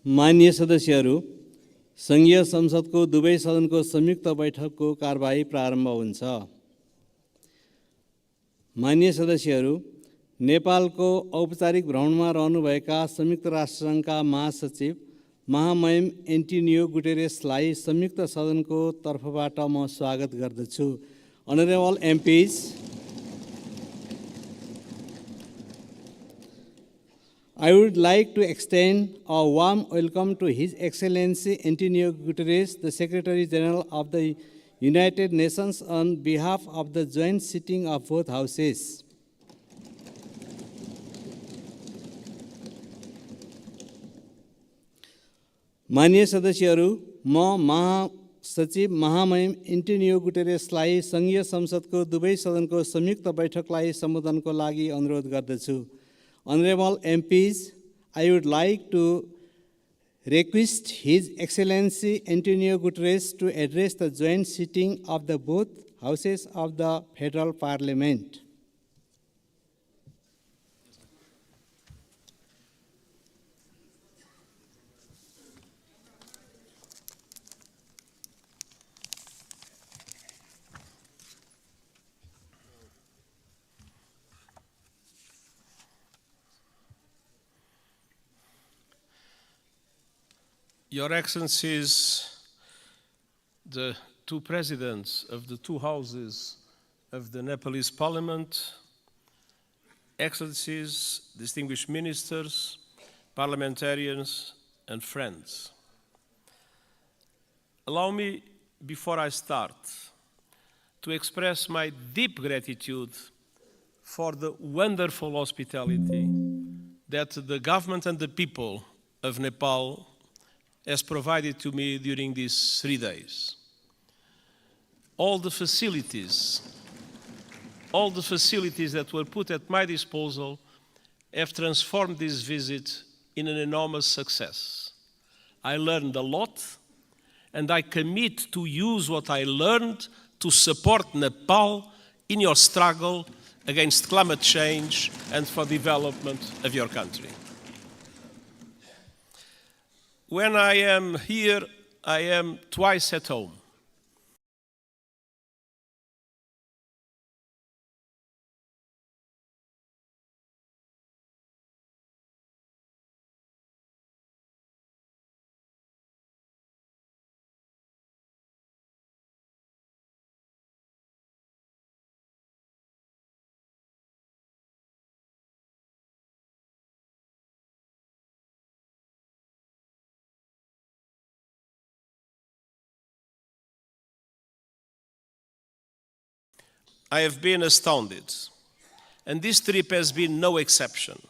माननीय सदस्यहरू, संघीय संसदको दुवै सदनको संयुक्त बैठकको कारबाही प्रारम्भ हुन्छ। माननीय सदस्यहरू, नेपालको औपचारिक भ्रमणमा रहनुभएका संयुक्त राष्ट्रसङ्घका महासचिव महामहिम एन्टोनियो गुटेरेसलाई संयुक्त सदनको तर्फबाट म स्वागत गर्दछु। Honorable MPs, I would like to extend a warm welcome to His Excellency Antonio Guterres, the Secretary General of the United Nations, on behalf of the joint sitting of both houses. माननीय सदस्यहरू, म महासचिव महामहिम Antonio गुटेरेसलाई संघीय संसदको दुवै सदनको संयुक्त बैठकलाई सम्बोधनको लागि अनुरोध गर्दछु। Honorable MPs, I would like to request His Excellency Antonio Guterres to address the joint sitting of the both houses of the Federal Parliament. Your Excellencies, the two presidents of the two houses of the Nepalese Parliament, Excellencies, distinguished ministers, parliamentarians, and friends. Allow me, before I start, to express my deep gratitude for the wonderful hospitality that the government and the people of Nepal has provided to me during these 3 days. All the facilities that were put at my disposal have transformed this visit in an enormous success. I learned a lot, and I commit to use what I learned to support Nepal in your struggle against climate change and for development of your country. When I am here, I am twice at home. I have been astounded, and this trip has been no exception.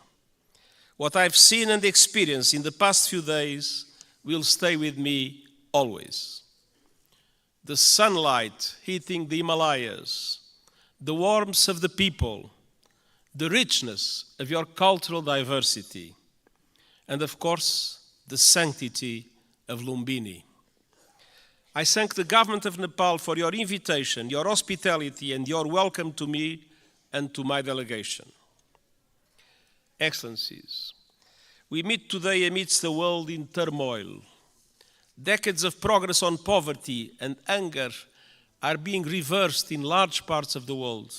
What I've seen and experienced in the past few days will stay with me always. The sunlight hitting the Himalayas, the warmth of the people, the richness of your cultural diversity, and of course, the sanctity of Lumbini. I thank the government of Nepal for your invitation, your hospitality, and your welcome to me and to my delegation. Excellencies, we meet today amidst a world in turmoil. Decades of progress on poverty and hunger are being reversed in large parts of the world.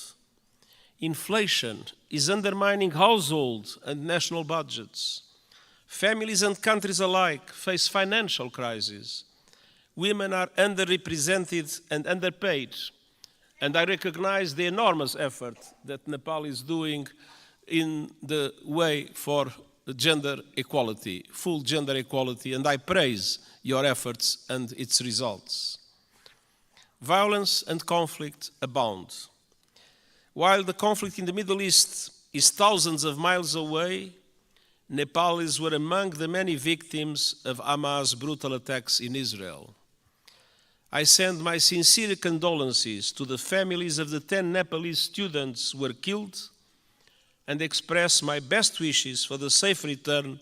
Inflation is undermining household and national budgets. Families and countries alike face financial crises. Women are underrepresented and underpaid, and I recognize the enormous effort that Nepal is doing in the way for gender equality, full gender equality, and I praise your efforts and its results. Violence and conflict abound. While the conflict in the Middle East is thousands of miles away, Nepalis were among the many victims of Hamas' brutal attacks in Israel. I send my sincere condolences to the families of the 10 Nepalese students who were killed and express my best wishes for the safe return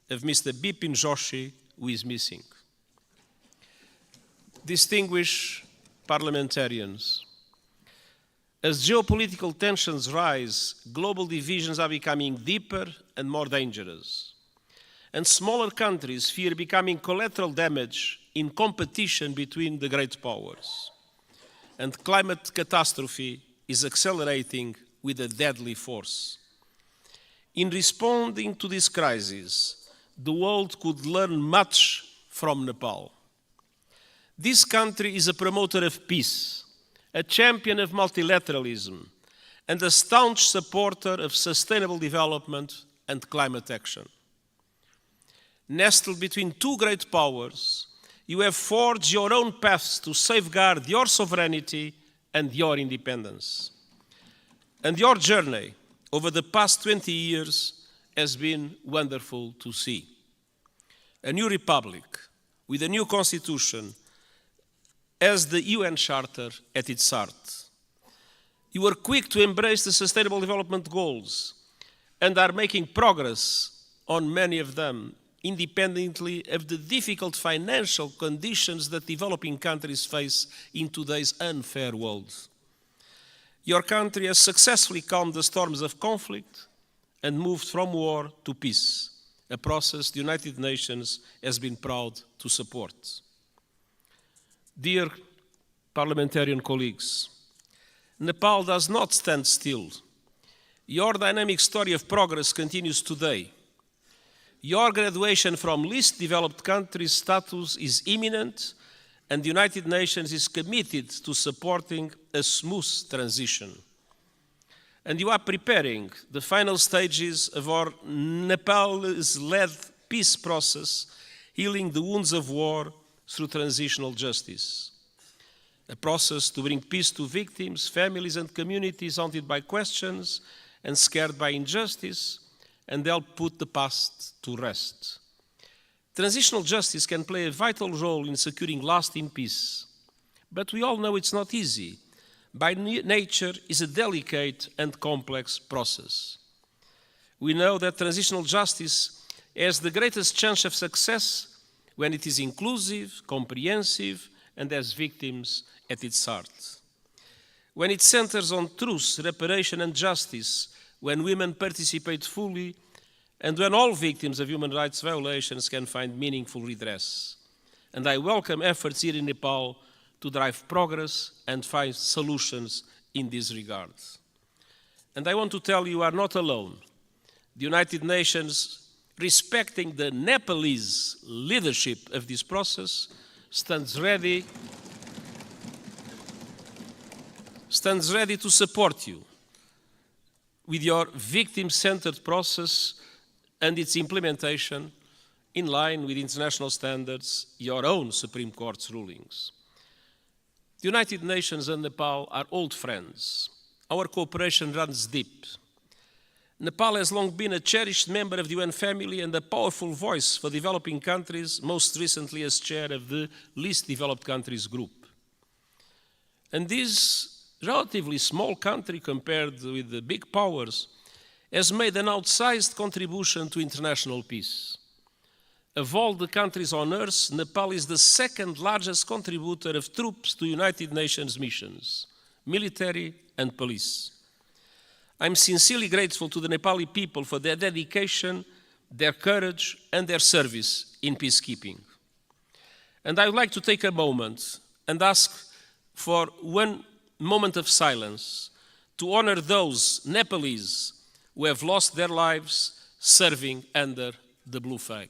of Mr. Bipin Joshi, who is missing. Distinguished parliamentarians, as geopolitical tensions rise, global divisions are becoming deeper and more dangerous. and smaller countries fear becoming collateral damage in competition between the great powers. And climate catastrophe is accelerating with a deadly force. In responding to this crisis, the world could learn much from Nepal. This country is a promoter of peace, a champion of multilateralism, and a staunch supporter of sustainable development and climate action. Nestled between two great powers, you have forged your own paths to safeguard your sovereignty and your independence. And your journey over the past 20 years has been wonderful to see. A new republic with a new constitution as the UN Charter at its heart. You were quick to embrace the Sustainable Development Goals and are making progress on many of them, independently of the difficult financial conditions that developing countries face in today's unfair world. Your country has successfully calmed the storms of conflict and moved from war to peace, a process the United Nations has been proud to support. Dear parliamentarian colleagues, Nepal does not stand still. Your dynamic story of progress continues today. Your graduation from least developed countries status is imminent, and the United Nations is committed to supporting a smooth transition. And you are preparing the final stages of our Nepalese-led peace process, healing the wounds of war through transitional justice. A process to bring peace to victims, families, and communities haunted by questions and scared by injustice, and help put the past to rest. Transitional justice can play a vital role in securing lasting peace, but we all know it's not easy. By nature, it's a delicate and complex process. We know that transitional justice has the greatest chance of success when it is inclusive, comprehensive, and has victims at its heart. When it centers on truth, reparation, and justice, when women participate fully, and when all victims of human rights violations can find meaningful redress. And I welcome efforts here in Nepal to drive progress and find solutions in this regard. And I want to tell you are not alone. The United Nations, respecting the Nepalese leadership of this process, stands ready to support you with your victim-centered process and its implementation in line with international standards, your own Supreme Court's rulings. The United Nations and Nepal are old friends. Our cooperation runs deep. Nepal has long been a cherished member of the UN family and a powerful voice for developing countries, most recently as chair of the Least Developed Countries Group. And this relatively small country compared with the big powers has made an outsized contribution to international peace. Of all the countries on earth, Nepal is the second largest contributor of troops to United Nations missions, military and police. I'm sincerely grateful to the Nepali people for their dedication, their courage, and their service in peacekeeping. And I would like to take a moment and ask for one moment of silence to honor those Nepalese who have lost their lives serving under the blue flag.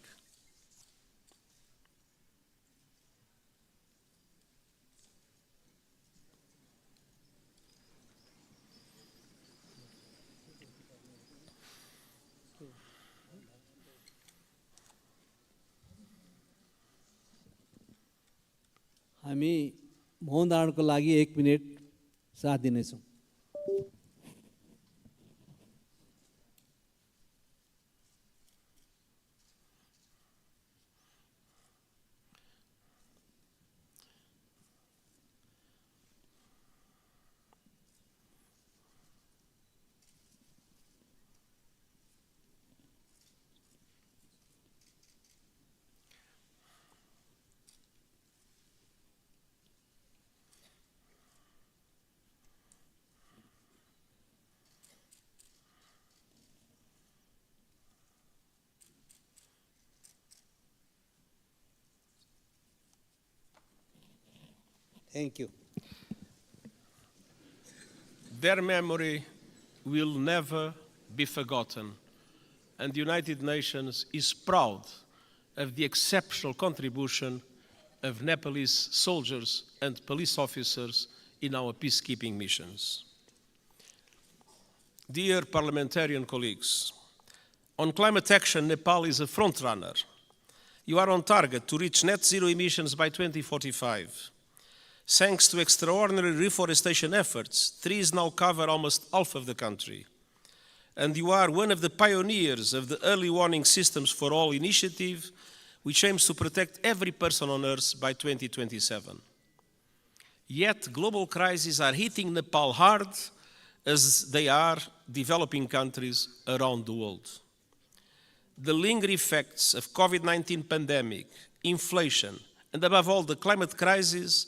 हामी मौन धारणको लागि 1 minute साथ दिनेछौँ। Thank you. Their memory will never be forgotten, and the United Nations is proud of the exceptional contribution of Nepalese soldiers and police officers in our peacekeeping missions. Dear parliamentarian colleagues, on climate action, Nepal is a frontrunner. You are on target to reach net zero emissions by 2045. Thanks to extraordinary reforestation efforts, trees now cover almost half of the country. And you are one of the pioneers of the Early Warning Systems for All initiative, which aims to protect every person on Earth by 2027. Yet global crises are hitting Nepal hard, as they are developing countries around the world. The lingering effects of COVID-19 pandemic, inflation, and above all the climate crisis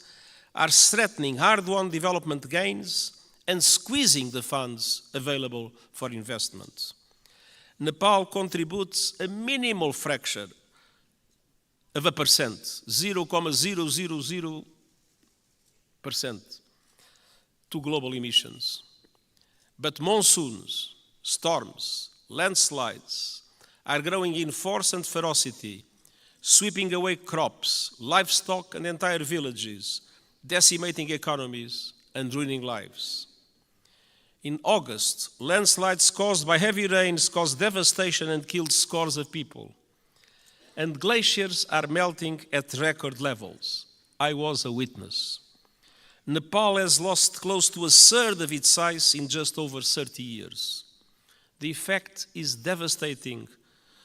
are threatening hard-won development gains and squeezing the funds available for investment. Nepal contributes a minimal fraction of a percent, 0.000%, to global emissions. But monsoons, storms, landslides are growing in force and ferocity, sweeping away crops, livestock, and entire villages, decimating economies and ruining lives. In August, landslides caused by heavy rains caused devastation and killed scores of people. And glaciers are melting at record levels. I was a witness. Nepal has lost close to a third of its size in just over 30 years. The effect is devastating.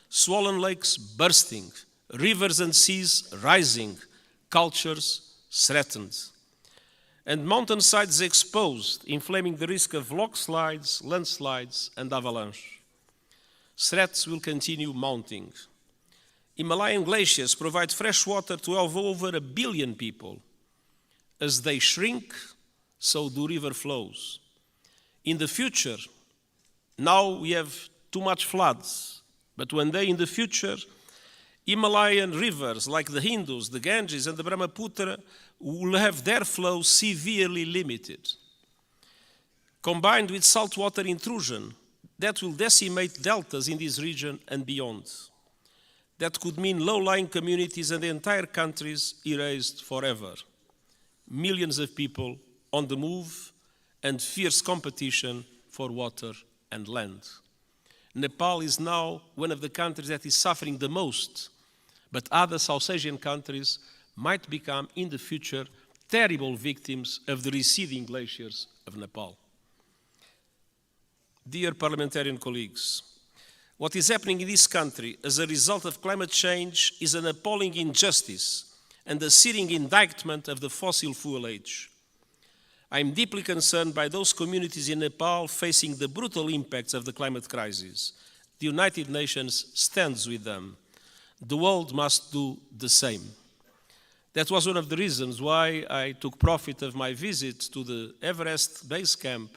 Swollen lakes bursting, rivers and seas rising, cultures threatened, and mountainsides exposed, inflaming the risk of rockslides, landslides, and avalanche. Threats will continue mounting. Himalayan glaciers provide fresh water to over 1 billion people. As they shrink, so do river flows. In the future, now we have too much floods, but one day in the future, Himalayan rivers like the Indus, the Ganges, and the Brahmaputra will have their flow severely limited. Combined with saltwater intrusion, that will decimate deltas in this region and beyond. That could mean low-lying communities and entire countries erased forever. Millions of people on the move and fierce competition for water and land. Nepal is now one of the countries that is suffering the most, but other South Asian countries might become in the future terrible victims of the receding glaciers of Nepal. Dear parliamentarian colleagues, what is happening in this country as a result of climate change is an appalling injustice and a searing indictment of the fossil fuel age. I am deeply concerned by those communities in Nepal facing the brutal impacts of the climate crisis. The United Nations stands with them. The world must do the same. That was one of the reasons why I took profit of my visit to the Everest base camp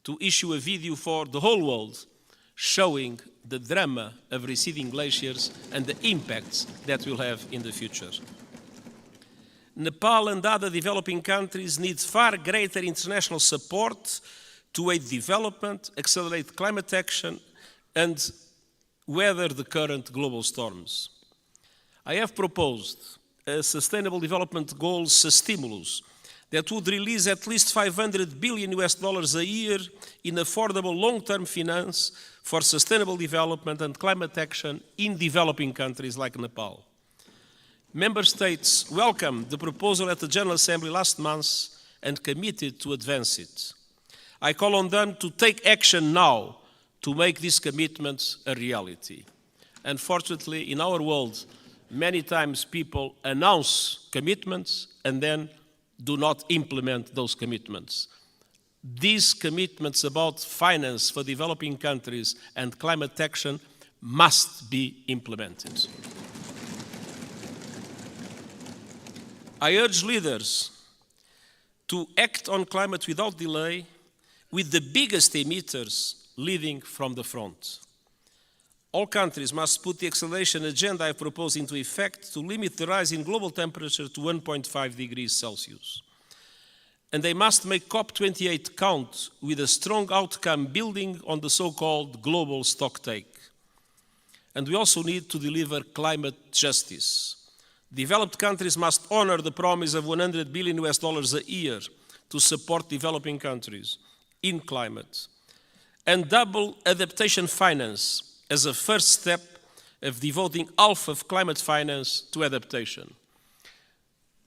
to issue a video for the whole world showing the drama of receding glaciers and the impacts that will have in the future. Nepal and other developing countries need far greater international support to aid development, accelerate climate action, and weather the current global storms. I have proposed a Sustainable Development Goals stimulus that would release at least $500 billion a year in affordable long-term finance for sustainable development and climate action in developing countries like Nepal. Member States welcomed the proposal at the General Assembly last month and committed to advance it. I call on them to take action now to make these commitments a reality. Unfortunately, in our world, many times people announce commitments and then do not implement those commitments. These commitments about finance for developing countries and climate action must be implemented. I urge leaders to act on climate without delay, with the biggest emitters leading from the front. All countries must put the acceleration agenda I propose into effect to limit the rise in global temperature to 1.5 degrees Celsius. And they must make COP28 count with a strong outcome building on the so-called global stocktake. And we also need to deliver climate justice. Developed countries must honor the promise of $100 billion a year to support developing countries in climate, and double adaptation finance as a first step of devoting half of climate finance to adaptation.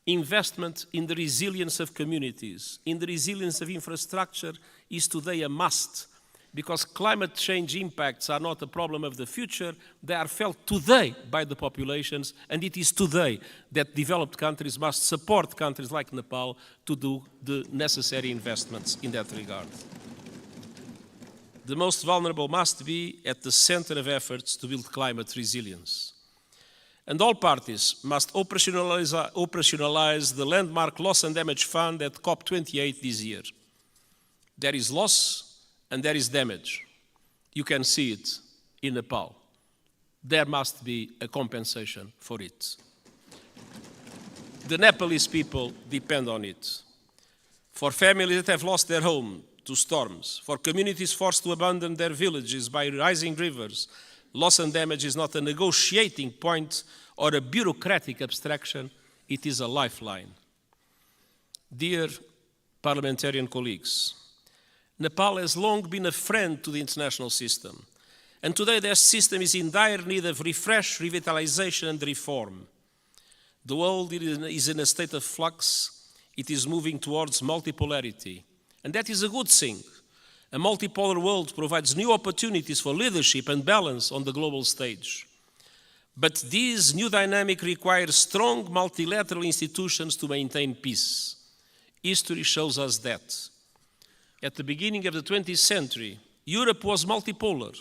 Investment in the resilience of communities, in the resilience of infrastructure is today a must, because climate change impacts are not a problem of the future, they are felt today by the populations, and it is today that developed countries must support countries like Nepal to do the necessary investments in that regard. The most vulnerable must be at the center of efforts to build climate resilience. And all parties must operationalize the landmark loss and damage fund at COP28 this year. There is loss and there is damage. You can see it in Nepal. There must be a compensation for it. The Nepalese people depend on it. For families that have lost their home to storms, for communities forced to abandon their villages by rising rivers, loss and damage is not a negotiating point or a bureaucratic abstraction, it is a lifeline. Dear parliamentarian colleagues, Nepal has long been a friend to the international system, and today their system is in dire need of refresh, revitalization and reform. The world is in a state of flux. It is moving towards multipolarity, and that is a good thing. A multipolar world provides new opportunities for leadership and balance on the global stage. But this new dynamic requires strong multilateral institutions to maintain peace. History shows us that. At the beginning of the 20th century, Europe was multipolar,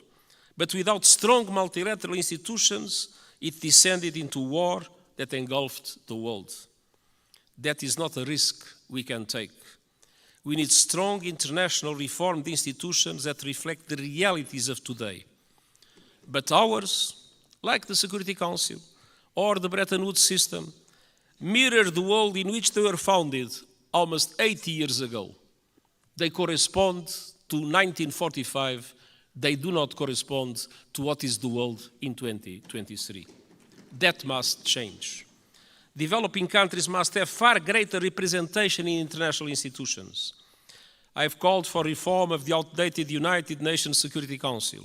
but without strong multilateral institutions, it descended into war that engulfed the world. That is not a risk we can take. We need strong international reformed institutions that reflect the realities of today. But ours, like the Security Council or the Bretton Woods system, mirror the world in which they were founded almost 80 years ago. They correspond to 1945. They do not correspond to what is the world in 2023. That must change. Developing countries must have far greater representation in international institutions. I have called for reform of the outdated United Nations Security Council,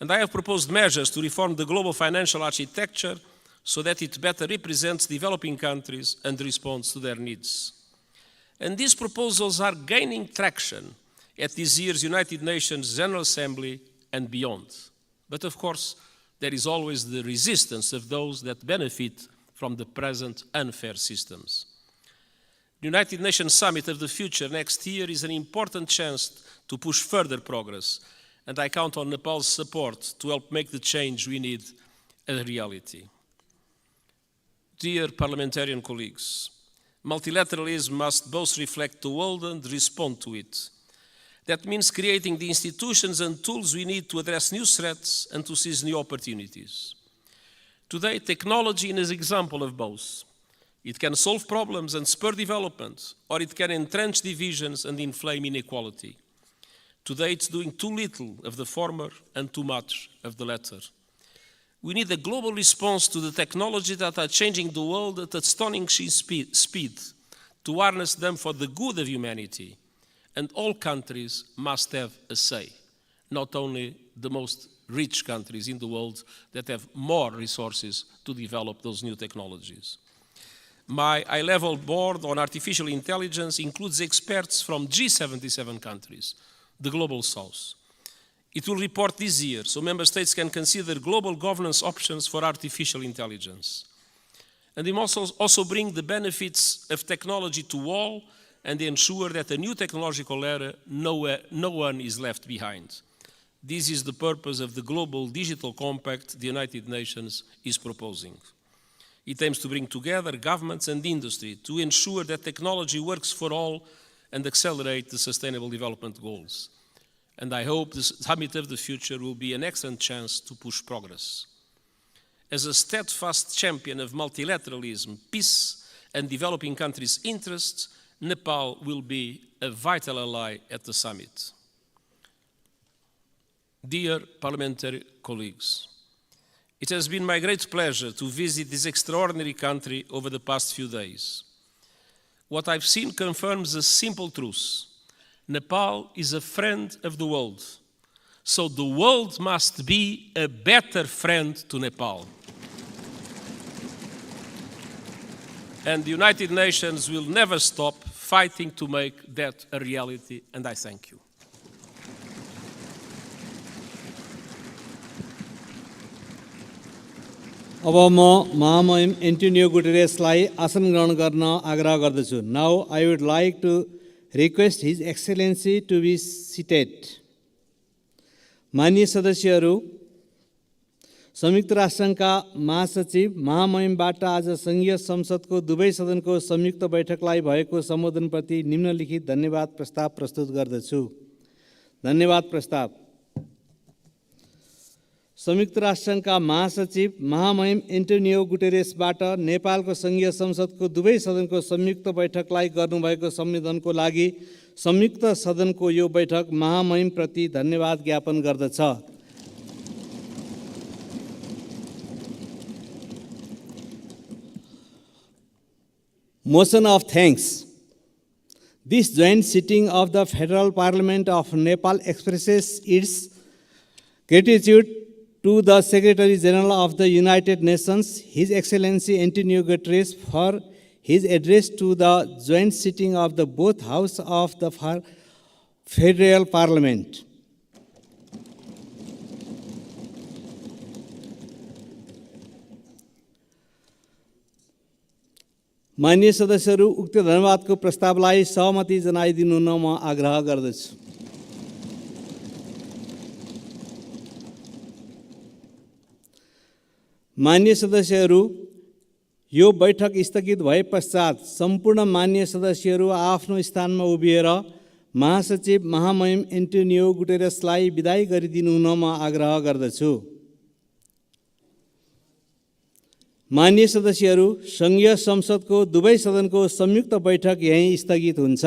and I have proposed measures to reform the global financial architecture so that it better represents developing countries and responds to their needs. And these proposals are gaining traction at this year's United Nations General Assembly and beyond. But of course, there is always the resistance of those that benefit from the present unfair systems. The United Nations Summit of the Future next year is an important chance to push further progress, and I count on Nepal's support to help make the change we need a reality. Dear parliamentarian colleagues, multilateralism must both reflect the world and respond to it. That means creating the institutions and tools we need to address new threats and to seize new opportunities. Today, technology is an example of both. It can solve problems and spur development, or it can entrench divisions and inflame inequality. Today, it's doing too little of the former and too much of the latter. We need a global response to the technologies that are changing the world at astonishing speed, to harness them for the good of humanity. And all countries must have a say, not only the most rich countries in the world that have more resources to develop those new technologies. My high-level board on artificial intelligence includes experts from G77 countries, the Global South. It will report this year, so member states can consider global governance options for artificial intelligence. And it must also bring the benefits of technology to all and ensure that a new technological era, no one is left behind. This is the purpose of the Global Digital Compact the United Nations is proposing. It aims to bring together governments and industry to ensure that technology works for all and accelerate the Sustainable Development Goals. And I hope the Summit of the Future will be an excellent chance to push progress. As a steadfast champion of multilateralism, peace, and developing countries' interests, Nepal will be a vital ally at the summit. Dear parliamentary colleagues, it has been my great pleasure to visit this extraordinary country over the past few days. What I've seen confirms a simple truth. Nepal is a friend of the world, so the world must be a better friend to Nepal. And the United Nations will never stop fighting to make that a reality, and I thank you. अब म महामहिम Antonio गुटेरेसलाई आसन ग्रहण गर्न आग्रह गर्दछु. Now I would like to request his excellency to be seated. माननीय सदस्यहरू, संयुक्त राष्ट्रसङ्घका महासचिव महामहिमबाट आज सङ्घीय संसदको दुवै सदनको संयुक्त बैठकलाई भएको सम्बोधनप्रति निम्नलिखित धन्यवाद प्रस्ताव प्रस्तुत गर्दछु. धन्यवाद प्रस्ताव. संयुक्त राष्ट्रसङ्घका महासचिव महामहिम एन्टोनियो गुटेरेसबाट नेपालको सङ्घीय संसदको दुवै सदनको संयुक्त बैठकलाई गर्नुभएको सम्बोधनको लागि संयुक्त सदनको यो बैठक महामहिमप्रति धन्यवाद ज्ञापन गर्दछ. Motion of thanks. This joint sitting of the Federal Parliament of Nepal expresses its gratitude to the Secretary General of the United Nations, His Excellency Antonio Guterres, for his address to the joint sitting of the both Houses of the Federal Parliament. माननीय सदस्यहरू, उक्त धन्यवादको प्रस्तावलाई सहमति जनाइदिनु हुन म आग्रह गर्दछु. माननीय सदस्यहरू, यो बैठक स्थगित भए पश्चात सम्पूर्ण माननीय सदस्यहरू आफ्नो स्थानमा उभिएर महासचिव महामहिम एन्टोनियो गुटेरेसलाई बिदाई गरिदिनु हुन म आग्रह गर्दछु. माननीय सदस्यहरू, सङ्घीय संसदको दुवै सदनको संयुक्त बैठक यहीँ स्थगित हुन्छ.